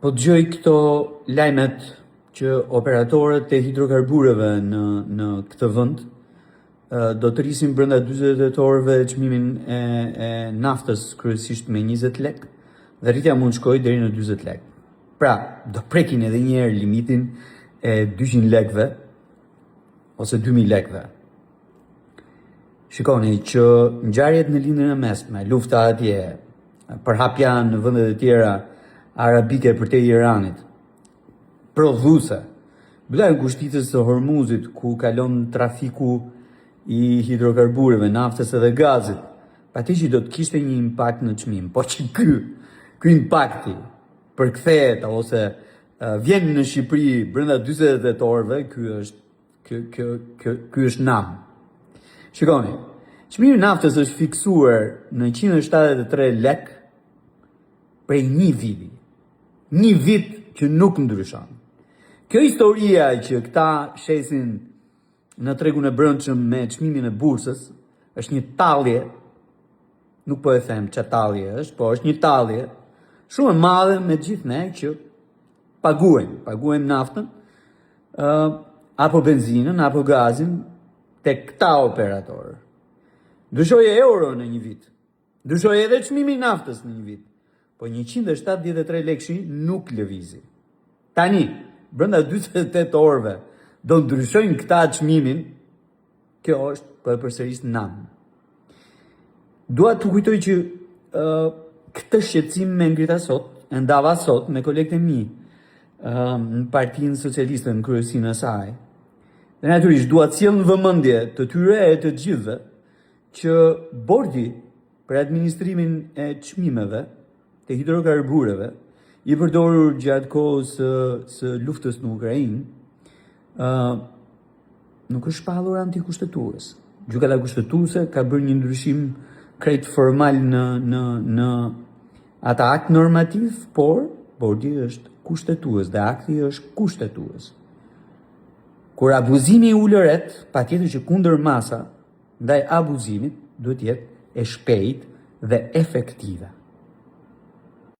Po dëgjoj këto lajmet që operatorët e hidrokarbureve në këtë vend do të rrisin brenda 48 orëve çmimin e naftës kryesisht me 20 lekë dhe rritja mund shkojë deri në 40 lekë. Pra, do prekin edhe një herë limitin e 200 lekëve ose 2000 lekëve. Shikoni që ngjarjet në lindjen e mesme, lufta atje, përhapja në vendet e tjera arabike për te Iranit, prodhuese, mbylljen e kushticës së Hormuzit ku kalon trafiku i hidrokarbureve, naftës edhe gazit, patjetër që do të kishte një impakt në çmim, po që ky impakti përkthehet ose vjen në Shqipëri brenda 48 orëve, ky është nam. Shikoni, çmimi i naftës është fiksuar në 173 lekë prej një viti. Një vit që nuk ndryshon. Kjo historia që këta shesin në tregun e brendshëm me çmimin e bursës është një tallje, nuk po e them ç'a tallje është, po është një tallje shumë e madhe me gjithë ne që paguajmë naftën, apo benzinën, apo gazin tek këta operatorë. Ndryshoi euro në një vit. Ndryshoi edhe çmimi i naftës në një vit. Po 173 lekëshi nuk lëvizi. Tani, brenda 48 orëve do ndryshojnë këta çmimin, kjo është po e përsëris nam. Dua t'u kujtoj që këtë shqetësim me ngrita sot, e ndava sot me kolegët e mi në Partinë Socialiste në kryesinë e saj. Dhe natyrisht dua të sjell në vëmendje të tyre e të gjithëve që bordi për administrimin e çmimeve të hidrokarbureve i përdorur gjatë kohës së luftës në Ukrainë nuk është shpallur antikushtetues. Gjykata kushtetuese ka bërë një ndryshim krejt formal në atë akt normativ, por bordi është kushtetues dhe akti është kushtetues. Kur abuzimi i ulëret, patjetër që kundër masa ndaj abuzimit duhet jetë e shpejtë dhe efektive.